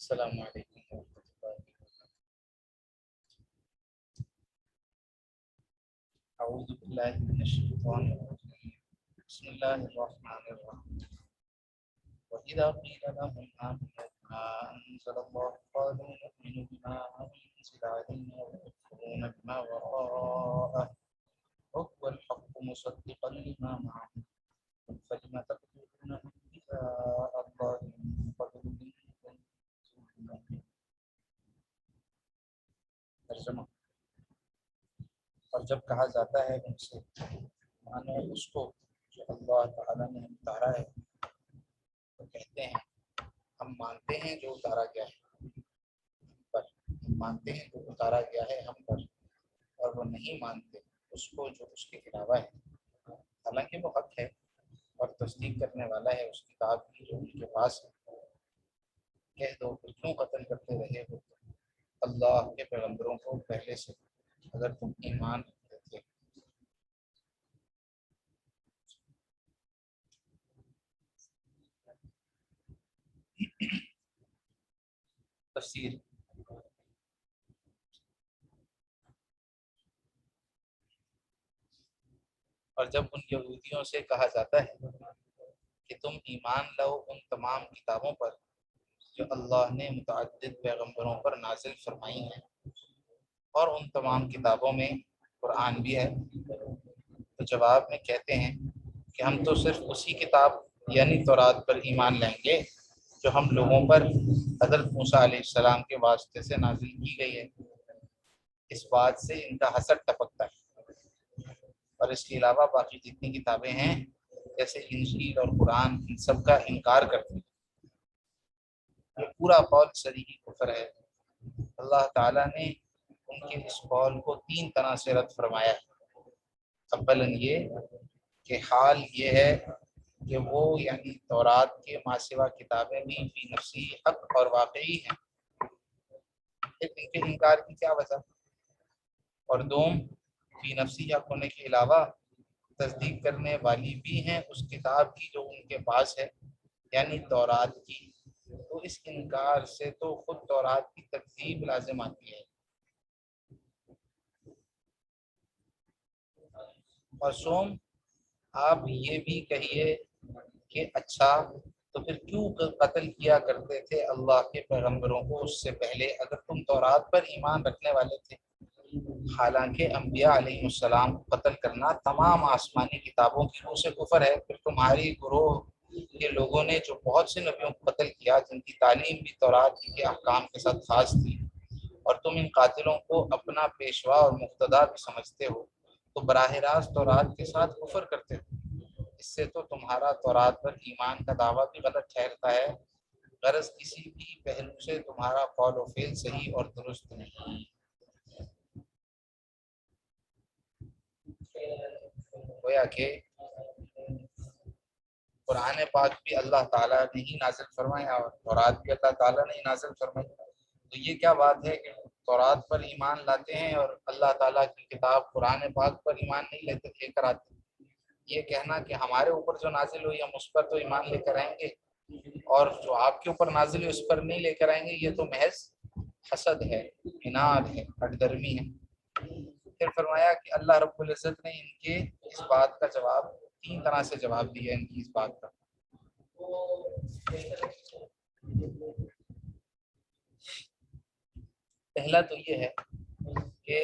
السلام علیکم ورحمۃ اللہ وبرکاتہ۔ اعوذ باللہ من الشیطان الرجیم، بسم اللہ الرحمن الرحیم۔ وَإِذَا قِيلَ لَهُمْ آمِنُوا بِمَا أَنزَلَ اللَّهُ قَالُوا نُؤْمِنُ بِمَا أُنزِلَ عَلَيْنَا وَيَكْفُرُونَ بِمَا وَرَاءَهُ وَهُوَ الْحَقُّ مُصَدِّقًا لِمَا مَعَهُمْ قُلْ فَلِمَ تَقْتُلُونَ أَنبِيَاءَ اللَّهِ مِن قَبْلُ إِن كُنتُم مُّؤْمِنِينَ۔ ترجمہ: اور جب کہا جاتا ہے ان سے مانو اس کو جو اللہ تعالیٰ نے اتارا ہے، تو کہتے ہیں ہم مانتے ہیں جو اتارا گیا ہے پر، ہم مانتے ہیں جو اتارا گیا ہے ہم پر، اور وہ نہیں مانتے اس کو جو اس کے علاوہ ہے، حالانکہ وہ حق ہے اور تصدیق کرنے والا ہے اس کتاب کی جو ان کے پاس ہے۔ کہہ دو کہ کیوں قتل کرتے رہے ہو اللہ کے پیغمبروں کو پہلے سے، اگر تم ایمان رکھتے تھے۔ تفسیر: اور جب ان یہودیوں سے کہا جاتا ہے کہ تم ایمان لاؤ ان تمام کتابوں پر جو اللہ نے متعدد پیغمبروں پر نازل فرمائی ہیں، اور ان تمام کتابوں میں قرآن بھی ہے، تو جواب میں کہتے ہیں کہ ہم تو صرف اسی کتاب یعنی تورات پر ایمان لائیں گے جو ہم لوگوں پر حضرت موسیٰ علیہ السلام کے واسطے سے نازل کی گئی ہے۔ اس بات سے ان کا حسد ٹپکتا ہے، اور اس کے علاوہ باقی جتنی کتابیں ہیں جیسے انجیل اور قرآن ان سب کا انکار کرتے ہیں۔ یہ پورا قول صریح کفر ہے۔ اللہ تعالیٰ نے ان کے اس قول کو 3 طرح سے رد فرمایا ہے۔ اولاً یہ کہ حال یہ ہے کہ وہ یعنی تورات کے ماسوا کتابیں بھی فی نفسی حق اور واقعی ہیں، لیکن ان کے انکار کی کیا وجہ؟ اور دوم، فی نفسی حق ہونے کے علاوہ تصدیق کرنے والی بھی ہیں اس کتاب کی جو ان کے پاس ہے، یعنی تورات کی، تو اس انکار سے تو خود تورات کی تکذیب لازم آتی ہے۔ اور سوم، آپ یہ بھی کہیے کہ اچھا تو پھر کیوں قتل کیا کرتے تھے اللہ کے پیغمبروں کو اس سے پہلے اگر تم تورات پر ایمان رکھنے والے تھے؟ حالانکہ انبیاء علیہ السلام کو قتل کرنا تمام آسمانی کتابوں کی روح سے کفر ہے۔ پھر تمہاری گروہ کے لوگوں نے جو بہت سے نبیوں کو قتل کیا جن کی تعلیم بھی تورات کے احکام کے ساتھ خاص تھی، اور تم ان قاتلوں کو اپنا پیشوا اور مقتدا بھی سمجھتے ہو، تو براہ راست تورات کے ساتھ کفر کرتے ہو۔ اس سے تو تمہارا تورات پر ایمان کا دعویٰ بھی غلط ٹھہرتا ہے، غرض کسی بھی پہلو سے تمہارا قول و فعل صحیح اور درست نہیں۔ گویا کہ قرآن پاک بھی اللہ تعالیٰ نے ہی نازل فرمایا اور تورات بھی اللہ تعالیٰ نے ہی نازل فرمائی، تو یہ کیا بات ہے کہ تورات پر ایمان لاتے ہیں اور اللہ تعالیٰ کی کتاب قرآن پاک پر ایمان نہیں لے کر آتے؟ یہ کہنا کہ ہمارے اوپر جو نازل ہوئی ہم اس پر تو ایمان لے کر آئیں گے اور جو آپ کے اوپر نازل ہوئی اس پر نہیں لے کر آئیں گے، یہ تو محض حسد ہے، عناد ہے، ہٹ درمی ہے۔ پھر فرمایا کہ اللہ رب العزت نے ان کے اس بات کا جواب 3 طرح سے جواب دیا ان کی اس بات کا۔ پہلا تو یہ ہے کہ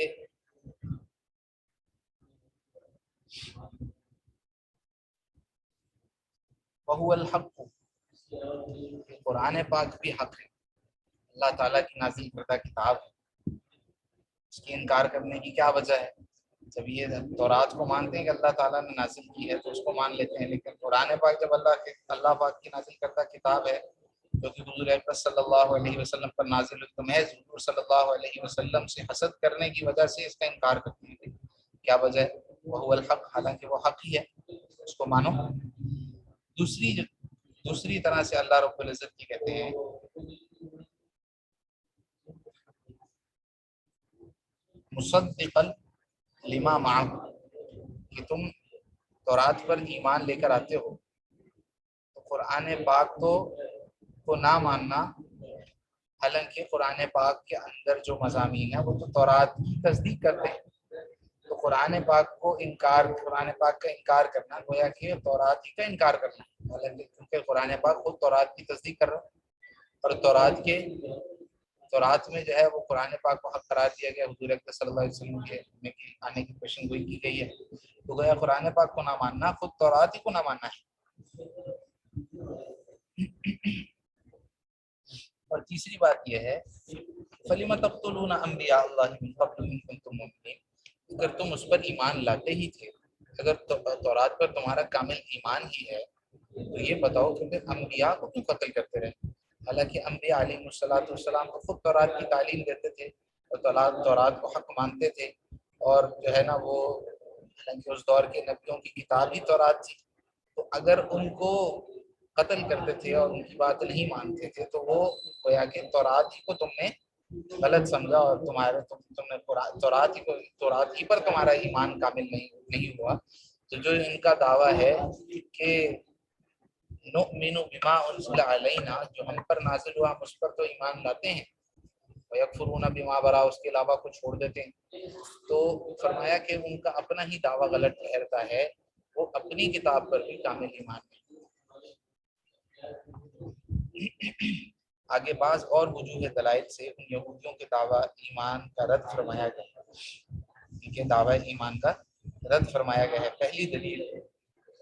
وَهُوَ الْحَقُّ، قرآن پاک بھی حق ہے، اللہ تعالیٰ کی نازل کردہ کتاب ہے، اس کی انکار کرنے کی کیا وجہ ہے؟ جب یہ تورات کو مانتے ہیں کہ اللہ تعالیٰ نے نازل کی ہے تو اس کو مان لیتے ہیں، لیکن قرآن پاک جب اللہ پاک کی نازل کردہ کتاب ہے جو کہ حضور اکرم صلی اللہ علیہ وسلم پر نازل ہوئی، تو محض حضور صلی اللہ علیہ وسلم سے حسد کرنے کی وجہ سے اس کا انکار کرتے ہیں۔ کیا وجہ ہے؟ وہ الحق، حالانکہ وہ حق ہی ہے، اس کو مانو۔ دوسری طرح سے اللہ رب العزت کی کہتے ہیں مصدقا لما معه، کہ تم تورات پر ایمان لے کر آتے ہو تو قرآن پاک کو نہ ماننا حالانکہ قرآن پاک کے اندر جو مضامین ہیں وہ تو تورات کی تصدیق کرتے ہیں. تو قرآن پاک کو قرآن پاک کا انکار کرنا گویا کہ تورات ہی کا انکار کرنا ہے، حالانکہ کیونکہ قرآن پاک خود تورات کی تصدیق کر رہا ہے، اور تورات میں جو ہے وہ قرآن پاک کو حق قرار دیا گیا، حضور اکرم صلی اللہ علیہ وسلم کے آنے کی پیشن گوئی کی گئی ہے. تو گویا قرآن پاک کو نہ ماننا خود تورات ہی کو نہ ماننا ہے. اور تیسری بات یہ ہے فَلِمَ تَقْتُلُونَ أَنْبِيَاءَ اللَّهِ مِنْ قَبْلُ إِن كُنتُم مُؤْمِنِينَ. اگر تم اس پر ایمان لاتے ہی تھے، اگر تورات پر تمہارا کامل ایمان ہی ہے، تو یہ بتاؤ کہ پھر انبیاء کو کیوں قتل کرتے رہے؟ حالانکہ انبیاء علیہ السلام تو خود تورات کی تعلیم دیتے تھے اور تورات کو حق مانتے تھے، اور جو ہے نا وہ حالانکہ اس دور کے نبیوں کی کتاب ہی تورات تھی. تو اگر ان کو قتل کرتے تھے اور ان کی بات نہیں مانتے تھے تو وہ گویا کہ تورات ہی کو تم نے غلط سمجھا، اور تم نے تورات ہی پر تمہارا ایمان کامل نہیں ہوا. تو جو ان کا دعویٰ ہے کہ نؤمن بما انزل علینا، جو ہم پر نازل ہوا ہم اس پر تو ایمان لاتے ہیں، ویکفرون بما برا، اس کے علاوہ کو چھوڑ دیتے ہیں. تو فرمایا کہ ان کا اپنا ہی دعویٰ غلط ٹھہرتا ہے، وہ اپنی کتاب پر بھی کامل ایمان نہیں. آگے بعض اور وجوہ دلائل سے ان یہودیوں کے دعویٰ ایمان کا رد فرمایا گیا ہے، ان کے دعویٰ ایمان کا رد فرمایا گیا ہے. پہلی دلیل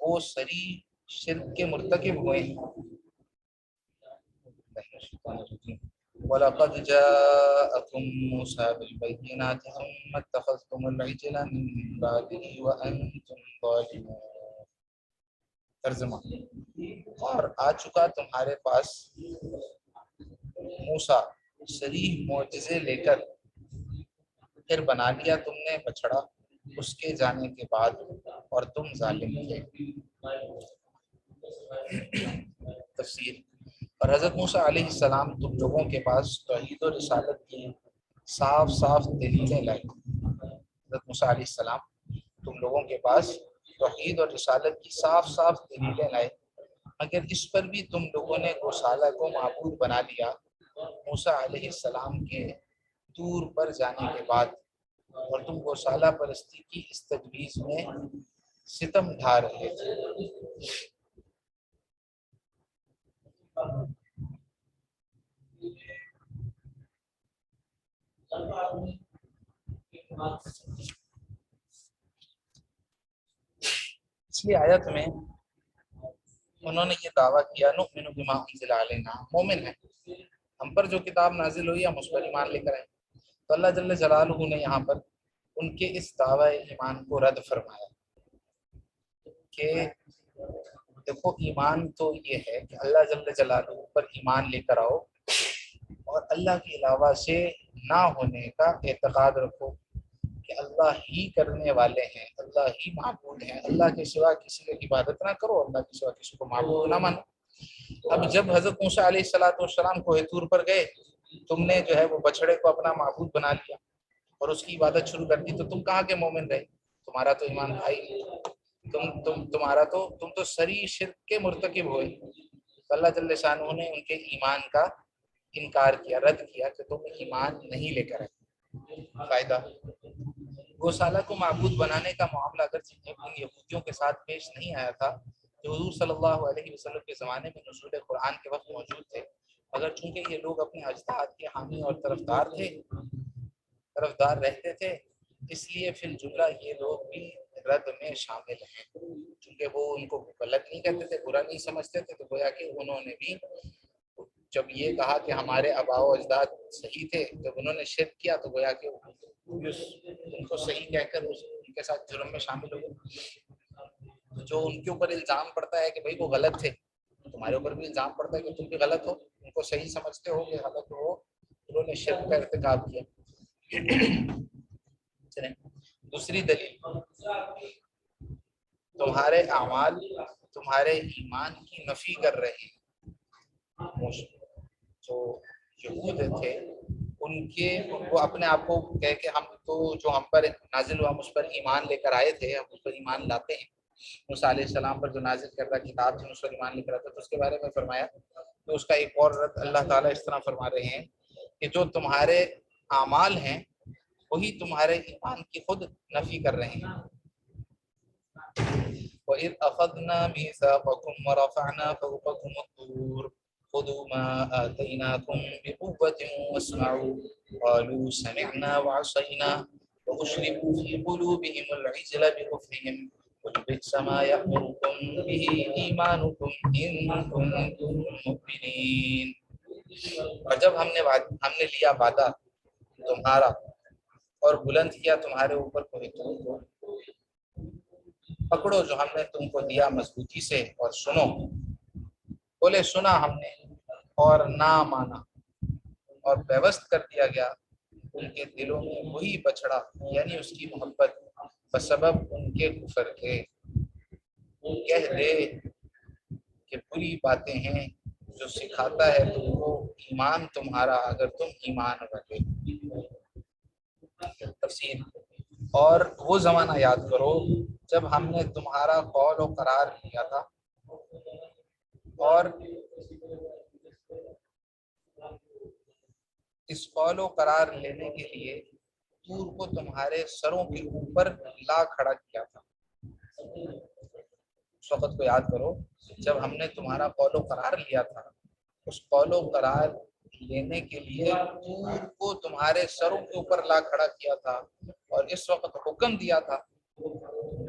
وہ صریح شرک کے مرتکب ہوئے ہیں. وَلَقَدْ جَاءَكُم مُوسَىٰ بِالْبَيِّنَاتِ ثُمَّ اتَّخَذْتُمُ الْعِجْلَ مِن بَعْدِهِ وَأَنتُمْ ظَالِمُونَ. ترجمہ: اور آ چکا تمہارے پاس موسیٰ صریح معجزے لے کر، پھر بنا لیا تم نے بچڑا اس کے جانے کے بعد، اور تم ظالم تھے. تفسیر: اور حضرت موسیٰ علیہ السلام تم لوگوں کے پاس توحید و رسالت کی صاف صاف دلیلیں لائے. حضرت موسیٰ علیہ السلام تم لوگوں کے پاس توحید اور رسالت کی صاف صاف دلیلیں لائے، مگر اس پر بھی تم لوگوں نے گوشالہ کو معبود بنا لیا موسیٰ علیہ السلام کے دور پر جانے کے بعد، اور تم گوشالہ پرستی کی اس تجویز میں ستم ڈھا رہے تھے. پچھلی آیت میں انہوں نے یہ دعویٰ کیا نؤمن بما انزل علینا، مومن ہے، ہم پر جو کتاب نازل ہوئی ہم اس پر ایمان لے کر آئے. تو اللہ جل جلالہ نے یہاں پر ان کے اس دعویٰ ایمان کو رد فرمایا کہ دیکھو ایمان تو یہ ہے کہ اللہ جل جلالہ پر ایمان لے کر آؤ، اور اللہ کے علاوہ سے نہ ہونے کا اعتقاد رکھو کہ اللہ ہی کرنے والے ہیں، اللہ ہی معبود ہیں، اللہ کے سوا کسی کی عبادت نہ کرو، اللہ کے سوا کسی کو معبود نہ مانو. اب جب حضرت موسیٰ علیہ السلام کوہ طور پر گئے، تم نے جو ہے وہ بچڑے کو اپنا معبود بنا لیا اور اس کی عبادت شروع کر دی، تو تم کہاں کے مومن رہے؟ تمہارا تو ایمان تھا ہی نہیں. تم تو صریح شرک کے مرتکب ہوئے. اللہ جل شانہ نے ان کے ایمان کا انکار کیا، رد کیا کہ تم ایمان نہیں لے کر آئے. فائدہ: گوشالہ کو معبود بنانے کا معاملہ اگرچہ ان یہودیوں کے ساتھ پیش نہیں آیا تھا جو حضور صلی اللہ علیہ وسلم کے زمانے میں نزول قرآن کے وقت موجود تھے، مگر چونکہ یہ لوگ اپنے اجداد کے حامی اور طرفدار رہتے تھے، اس لیے فی الجملہ یہ لوگ بھی رد میں شامل ہیں. چونکہ وہ ان کو غلط نہیں کہتے تھے، برا نہیں سمجھتے تھے، تو گویا کہ انہوں نے بھی جب یہ کہا کہ ہمارے آباء و اجداد صحیح تھے، جب انہوں نے شرک کیا تو گویا کہ ان کو صحیح کہہ کر ان کے ساتھ جرم میں شامل ہو گئے. جو ان کے اوپر الزام پڑتا ہے کہ بھئی وہ غلط تھے، تمہارے اوپر بھی الزام پڑتا ہے کہ تم بھی غلط ہو، ان کو صحیح سمجھتے ہو کہ غلط ہو، انہوں نے شرک کا ارتکاب کیا. چلیں دوسری دلیل، تمہارے اعمال تمہارے ایمان کی نفی کر رہے ہیں. جو یہود تھے وہ اپنے آپ کو کہہ کہ ہم تو جو ہم پر نازل ہوا ہم اس پر ایمان لے کر آئے تھے، ہم اس پر ایمان لاتے ہیں. موسیٰ علیہ السلام پر جو نازل کردہ کتاب تھی اس پر ایمان لے کر آتے، تو اس کے بارے میں فرمایا کہ اس کا ایک اور رد اللہ تعالیٰ اس طرح فرما رہے ہیں کہ جو تمہارے اعمال ہیں وہی تمہارے ایمان کی خود نفی کر رہے ہیں۔ وَإِذْ أَخَذْنَا مِيثَاقَكُمْ وَرَفَعْنَا فَوْقَكُمُ الطُّورَ خُذُوا مَا آتَيْنَاكُمْ بِقُوَّةٍ وَاسْمَعُوا قَالُوا سَمِعْنَا وَعَصَيْنَا وَأُشْرِبُوا فِي قُلُوبِهِمُ الْعِجْلَ بِكُفْرِهِمْ قُلْ بِئْسَ مَا يَأْمُرُكُمْ بِهِ إِيمَانُكُمْ إِن كُنتُم مُّؤْمِنِينَ۔ اور جب ہم نے لیا وعدہ تمہارا اور بلند کیا تمہارے اوپر کوئی طور کو، پکڑو جو ہم نے تم کو دیا مضبوطی سے اور سنو۔ بولے سنا ہم نے اور نہ مانا، اور پیوست کر دیا گیا ان کے دلوں میں وہی بچڑا یعنی اس کی محبت بسبب ان کے کفر کے۔ کہہ دے کہ بری باتیں ہیں جو سکھاتا ہے تم کو ایمان تمہارا اگر تم ایمان رکھے۔ تفسیر: اور وہ زمانہ یاد کرو جب ہم نے تمہارا قول و قرار لیا تھا اور اس قول و قرار لینے کے لیے طور کو تمہارے سروں کے اوپر لا کھڑا کیا تھا۔ اس وقت کو یاد کرو جب ہم نے تمہارا قول و قرار لیا تھا، اس قول و قرار لینے کے لیے طور کو تمہارے سروں کے اوپر لا کھڑا کیا تھا، اور اس وقت حکم دیا تھا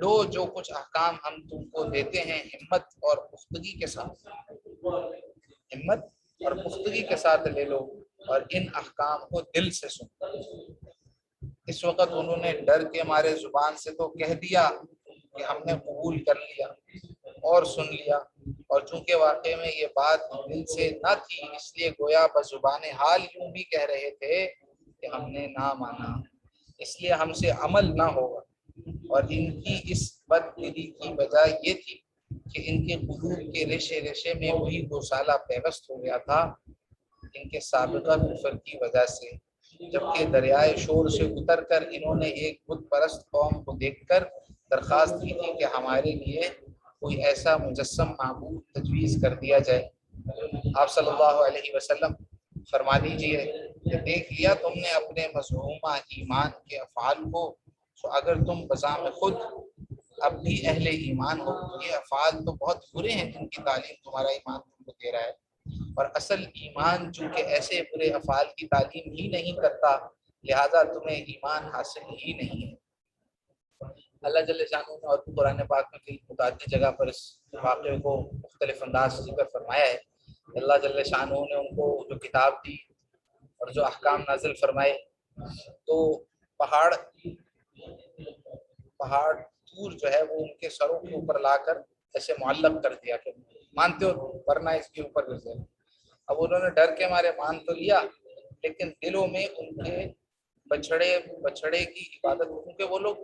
لو جو کچھ احکام ہم تم کو دیتے ہیں ہمت اور پختگی کے ساتھ، ہمت اور پختگی کے ساتھ لے لو اور ان احکام کو دل سے سنو۔ اس وقت انہوں نے ڈر کے مارے زبان سے تو کہہ دیا کہ ہم نے قبول کر لیا اور سن لیا، اور چونکہ واقع میں یہ بات دل سے نہ تھی اس لیے گویا بزبان حال یوں بھی کہہ رہے تھے کہ ہم نے نہ مانا، اس لیے ہم سے عمل نہ ہوگا۔ اور ان کی اس بد دلی کی وجہ یہ تھی کہ ان کے قلوب کے ریشے ریشے میں وہی گوسالہ پیوست ہو گیا تھا ان کے سابقہ کفر کی وجہ سے، جبکہ دریائے شور سے اتر کر انہوں نے ایک بت پرست قوم کو دیکھ کر درخواست کی تھی کہ ہمارے لیے کوئی ایسا مجسم معبود تجویز کر دیا جائے۔ آپ صلی اللہ علیہ وسلم فرما دیجئے کہ دیکھ لیا تم نے اپنے مظہومہ ایمان کے افعال کو، تو اگر تم بذام خود اب بھی اہل ایمان ہو یہ افعال تو بہت برے ہیں جن کی تعلیم تمہارا ایمان تم کو دے رہا ہے، اور اصل ایمان چونکہ ایسے برے افعال کی تعلیم ہی نہیں کرتا لہذا تمہیں ایمان حاصل ہی نہیں ہے۔ اللہ جل شانہ نے اور قرآن پاک میں کئی متعدد جگہ پر اس واقعے کو مختلف انداز سے ذکر فرمایا ہے۔ اللہ جل شانہ نے ان کو جو کتاب دی اور جو احکام نازل فرمائے تو پہاڑ طور جو ہے وہ ان کے سروں کے اوپر لا کر ایسے معلق کر دیا کہ مانتے ہو ورنہ اس کے اوپر گر جائے۔ اب انہوں نے ڈر کے مارے مان تو لیا لیکن دلوں میں ان کے بچڑے کی عبادت، کیونکہ وہ لوگ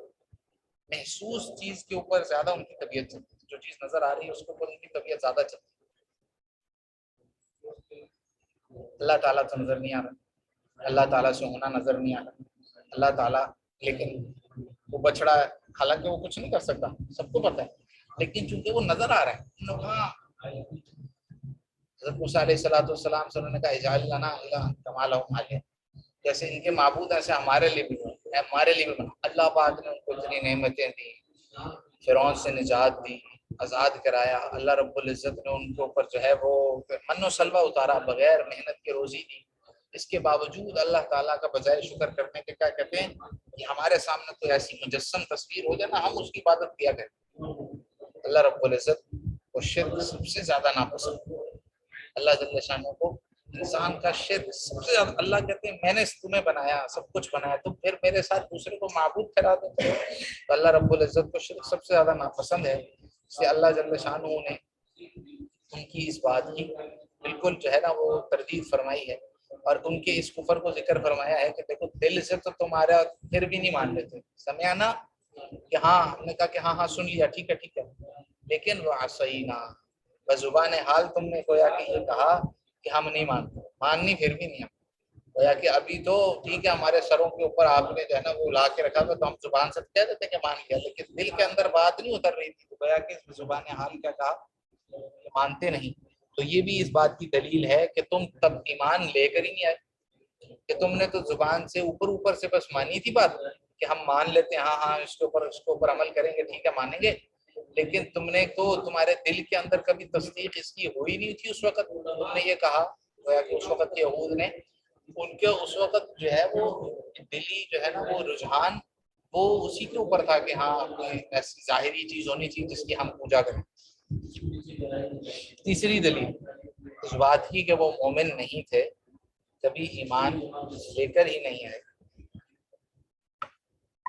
محسوس چیز کے اوپر زیادہ ان کی طبیعت چلتی ہے، جو چیز نظر آ رہی ہے اس کے اوپر ان کی طبیعت زیادہ چلتی ہے۔ اللہ تعالیٰ تو نظر نہیں آ رہا، اللہ تعالیٰ سے ہونا نظر نہیں آ رہا، اللہ تعالیٰ لیکن وہ بچڑا ہے، حالانکہ وہ کچھ نہیں کر سکتا سب کو پتہ ہے، لیکن چونکہ وہ نظر آ رہا ہے حضرت موسیٰ علیہ السلام سے انہوں نے کہا اجعل لنا الہا کما لہم آلہہ، جیسے ان کے معبود ایسے ہمارے لیے بھی بنا۔ اللہ پاک نے ان کو اتنی نعمتیں دی، فرعون سے نجات دی، آزاد کرایا، اللہ رب العزت نے ان کے اوپر جو ہے وہ من و سلوہ اتارا، بغیر محنت کے روزی دی، اس کے باوجود اللہ تعالیٰ کا بجائے شکر کرنے کے کیا کہتے ہیں کہ ہمارے سامنے کوئی ایسی مجسم تصویر ہو جائے نا ہم اس کی عبادت کیا کریں۔ اللہ رب العزت کو شرک سب سے زیادہ ناپسند، اللہ جل شانہ کو انسان کا شرک سب سے زیادہ، اللہ کہتے ہیں میں نے تمہیں بنایا سب کچھ بنایا تم پھر میرے ساتھ دوسرے کو معبود کرا دو، تو اللہ رب العزت کو شرک سب سے زیادہ ناپسند ہے۔ اس لیے اللہ جل شانہ نے ان کی اس بات کی بالکل جو ہے نا وہ تردید فرمائی ہے، اور ان کے اس کفر کو ذکر فرمایا ہے کہ دیکھو دل سے تو تمہارا پھر بھی نہیں مان لیتے، سمعنا کہ ہاں ہم نے کہا کہ ہاں سن لیا ٹھیک ہے لیکن وعصینا بزبان حال تم نے گویا کہ یہ کہا کہ ہم نہیں مانتے، ماننی پھر بھی نہیں ہم، گویا کہ ابھی تو ٹھیک ہے ہمارے سروں کے اوپر آپ نے جو ہے نا وہ لا کے رکھا تھا تو ہم زبان سے کہہ دیتے کہ مان لیا، لیکن دل کے اندر بات نہیں اتر رہی تھی، تو گویا کہ زبان حال کیا کہا کہ مانتے نہیں۔ تو یہ بھی اس بات کی دلیل ہے کہ تم تب ایمان لے کر ہی نہیں آئے، کہ تم نے تو زبان سے اوپر اوپر سے بس مانی تھی بات کہ ہم مان لیتے ہیں، ہاں ہاں اس کے اوپر عمل کریں گے، ٹھیک ہے مانیں گے، لیکن تم نے تو تمہارے دل کے اندر کبھی تصدیق اس کی ہوئی نہیں تھی۔ اس وقت تم نے یہ کہا گویا کہ اس وقت یہود نے، ان کے اس وقت جو ہے وہ دلی جو ہے نا وہ رجحان وہ اسی کے اوپر تھا کہ ہاں کوئی ایسی ظاہری چیز ہونی چاہیے جس کی ہم پوجا کریں۔ تیسری دلیل اس بات کی کہ وہ مومن نہیں تھے، کبھی ایمان لے کر ہی نہیں آئے۔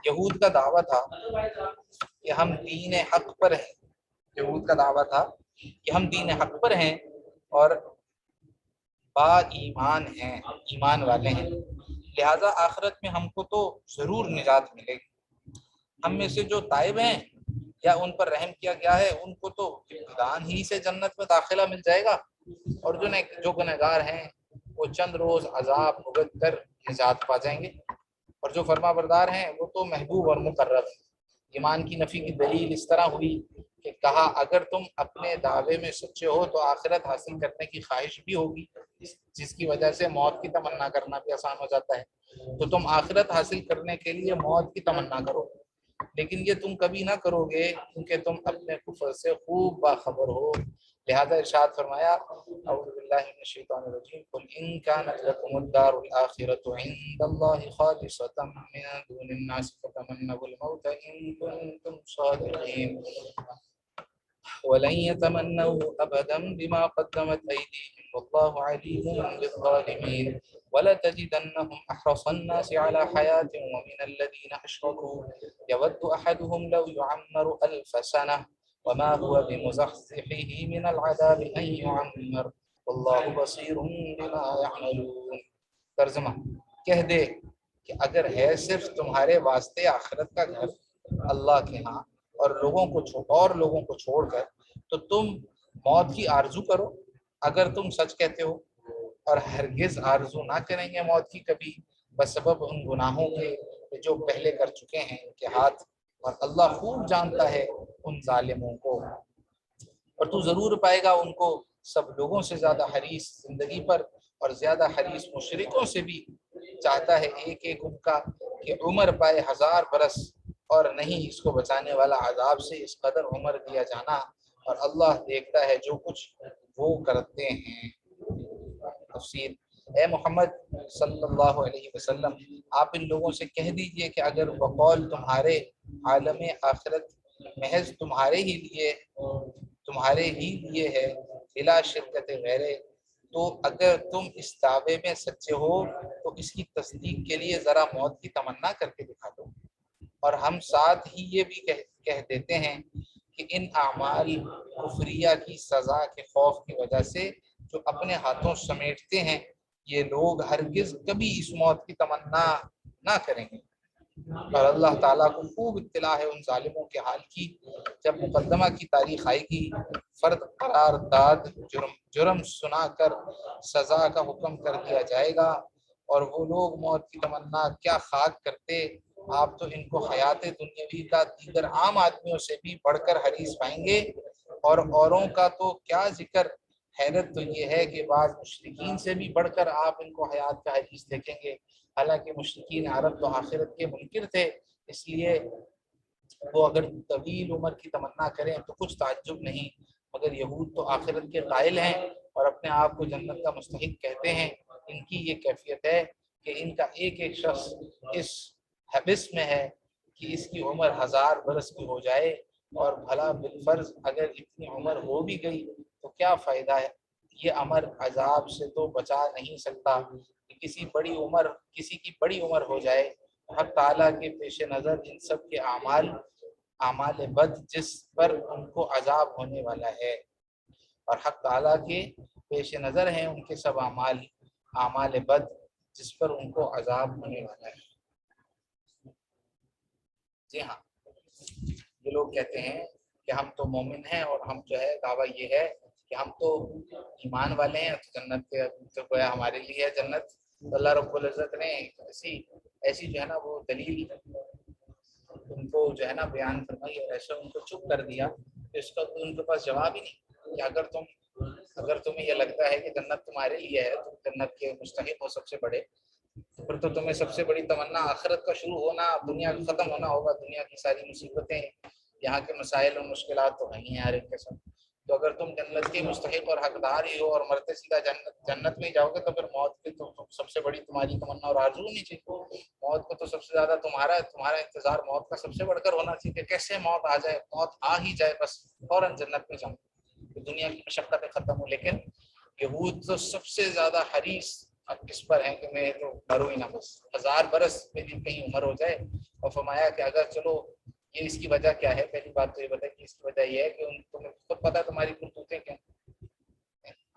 یہود کا دعویٰ تھا کہ ہم دین حق پر ہیں، یہود کا دعویٰ تھا کہ ہم دین حق پر ہیں اور با ایمان ہیں، ایمان والے ہیں، لہٰذا آخرت میں ہم کو تو ضرور نجات ملے گی۔ ہم میں سے جو تائب ہیں یا ان پر رحم کیا گیا ہے ان کو تو ابتداءً ہی سے جنت میں داخلہ مل جائے گا، اور جو گنہگار ہیں وہ چند روز عذاب بھگت کر نجات پا جائیں گے، اور جو فرما بردار ہیں وہ تو محبوب اور مقرب ہیں۔ ایمان کی نفی کی دلیل اس طرح ہوئی کہ کہا اگر تم اپنے دعوے میں سچے ہو تو آخرت حاصل کرنے کی خواہش بھی ہوگی، جس کی وجہ سے موت کی تمنا کرنا بھی آسان ہو جاتا ہے، تو تم آخرت حاصل کرنے کے لیے موت کی تمنا کرو، لیکن یہ تم کبھی نہ کرو گے کیونکہ تم اپنے کفر سے خوب باخبر ہو۔ لہذا ارشاد فرمایا اعوذ باللہ من الشیطان الرجیم قل ان كانت لكم الدار الآخرة عند الله خالصة من دون الناس فتمنوا الموت ان كنتم صادقین ولن يتمنوا ابدا بما قدمت ايديهم والله عليم بالظالمين ولتجدنهم احرص الناس على حياة ومن الذين اشركوا يود احدهم لو يعمر 1000 سنة وما هو بمزحزحه من العذاب ان يعمر والله بصير بما يعملون۔ ترجمہ، کہہ دے کہ اگر ہے صرف تمہارے واسطے آخرت کا گھر اللہ کے ہاں اور لوگوں کو چھوڑ کر تو تم موت کی آرزو کرو اگر تم سچ کہتے ہو، اور ہرگز آرزو نہ کریں گے موت کی کبھی بسبب ان گناہوں کے جو پہلے کر چکے ہیں ان کے ہاتھ، اور اللہ خوب جانتا ہے ان ظالموں کو، اور تو ضرور پائے گا ان کو سب لوگوں سے زیادہ حریص زندگی پر اور زیادہ حریص مشرکوں سے بھی چاہتا ہے ایک ایک ان کا کہ عمر پائے 1000 برس، اور نہیں اس کو بچانے والا عذاب سے اس قدر عمر دیا جانا، اور اللہ دیکھتا ہے جو کچھ وہ کرتے ہیں۔ تفسیر، اے محمد صلی اللہ علیہ وسلم آپ ان لوگوں سے کہہ دیجئے کہ اگر بقول تمہارے عالم آخرت محض تمہارے ہی لیے ہے بلا شرکت غیرے، تو اگر تم اس دعوے میں سچے ہو تو اس کی تصدیق کے لیے ذرا موت کی تمنا کر کے دکھا دو، اور ہم ساتھ ہی یہ بھی کہہ دیتے ہیں کہ ان اعمال کفریہ کی سزا کے خوف کی وجہ سے جو اپنے ہاتھوں سمیٹتے ہیں یہ لوگ ہرگز کبھی اس موت کی تمنا نہ کریں گے، اور اللہ تعالیٰ کو خوب اطلاع ہے ان ظالموں کے حال کی۔ جب مقدمہ کی تاریخ آئے گی فرد قرار داد جرم سنا کر سزا کا حکم کر دیا جائے گا، اور وہ لوگ موت کی تمنا کیا خاک کرتے، آپ تو ان کو حیات دنیاوی کا دیگر عام آدمیوں سے بھی بڑھ کر حریص پائیں گے، اور اوروں کا تو کیا ذکر، حیرت تو یہ ہے کہ بعض مشرکین سے بھی بڑھ کر آپ ان کو حیات کا حریص دیکھیں گے، حالانکہ مشرکین عرب تو آخرت کے منکر تھے، اس لیے وہ اگر طویل عمر کی تمنا کریں تو کچھ تعجب نہیں، مگر یہود تو آخرت کے قائل ہیں اور اپنے آپ کو جنت کا مستحق کہتے ہیں۔ ان کی یہ کیفیت ہے کہ ان کا ایک ایک شخص اس حبس میں ہے کہ اس کی عمر 1000 برس کی ہو جائے، اور بھلا بالفرض اگر اتنی عمر ہو بھی گئی تو کیا فائدہ ہے، یہ امر عذاب سے تو بچا نہیں سکتا کہ کسی کی بڑی عمر ہو جائے۔ حق تعالیٰ کے پیش نظر ان سب کے اعمال بد جس پر ان کو عذاب ہونے والا ہے، اور حق تعالیٰ کے پیش نظر ہیں ان کے سب اعمال بد جس پر ان کو عذاب ہونے والا ہے۔ جی ہاں، یہ لوگ کہتے ہیں کہ ہم تو مومن ہیں اور ہم جو ہے دعویٰ یہ ہے کہ ہم تو ایمان والے ہیں تو جنت کے تو گویا ہمارے لیے ہے جنت، تو اللہ رب العزت نے ایسی جو ہے نا وہ دلیل ان کو جو ہے نا بیان فرمائی اور ایسا ان کو چپ کر دیا کہ اس کا تو ان کے پاس جواب ہی نہیں، کہ اگر تمہیں یہ لگتا ہے کہ جنت تمہارے لیے ہے تو جنت کے مستحق ہو سب سے بڑے، تو پھر تو تمہیں سب سے بڑی تمنا آخرت کا شروع ہونا، دنیا کا ختم ہونا ہوگا. دنیا کی ساری مصیبتیں، یہاں کے مسائل اور مشکلات تو ہیں ہی یار ایک قسم. تو اگر تم جنت کے مستحق اور حقدار ہی ہو اور مرتے سیدھا جنت میں ہی جاؤ گے تو پھر موت کی تو سب سے بڑی تمہاری تمنا اور آرزو ہونی چاہیے. موت کو تو سب سے زیادہ تمہارا انتظار موت کا سب سے بڑھ کر ہونا چاہیے کہ کیسے موت آ جائے، موت آ ہی جائے بس فوراً جنت میں جاؤں، دنیا کی مشقتیں ختم ہو. لیکن یہود تو سب سے زیادہ حریص اب کس پر ہیں کہ میں تو مروں ہی نہ، بس 1000 برس میری کہیں عمر ہو جائے. اور فرمایا کہ اگر چلو یہ اس کی وجہ کیا ہے، پہلی بات تو یہ بتائیں کہ اس کی وجہ یہ ہے کہ تمہیں خود پتہ تمہاری کرتوتیں کیا،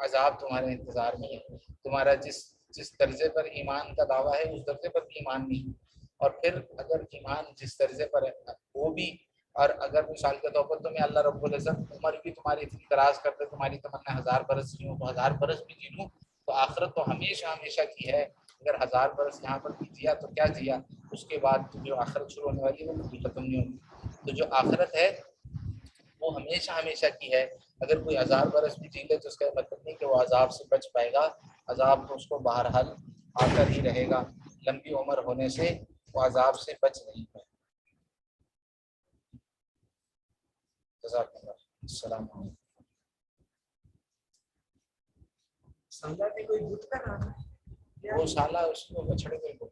عذاب تمہارے انتظار میں ہے. تمہارا جس درجے پر ایمان کا دعویٰ ہے اس درجے پر بھی ایمان نہیں. اور پھر اگر ایمان جس درجے پر ہے وہ بھی، اور اگر مثال کے طور پر تمہیں اللہ رب العزت عمر بھی تمہاری اتنی دراز کر دے، تمہاری تمنا 1000 برس جیوں تو 1000 برس بھی جی لوں، تو آخرت تو ہمیشہ ہمیشہ کی ہے. اگر 1000 برس یہاں پر بھی جیا تو کیا جیا، اس کے بعد جو آخرت شروع ہونے والی ہے وہ کبھی ختم نہیں ہوگی. تو جو آخرت ہے وہ ہمیشہ ہمیشہ کی ہے. اگر کوئی 1000 برس بھی جی لے تو اس کا مطلب نہیں کہ وہ عذاب سے بچ پائے گا. عذاب تو اس کو بہرحال آ کر ہی رہے گا. لمبی عمر ہونے سے وہ عذاب سے بچ نہیں پائے. جزاک اللہ. السلام علیکم. سمجھا کہ کوئی بت کا نام ہے وہ سالہ اس کو بچڑے کو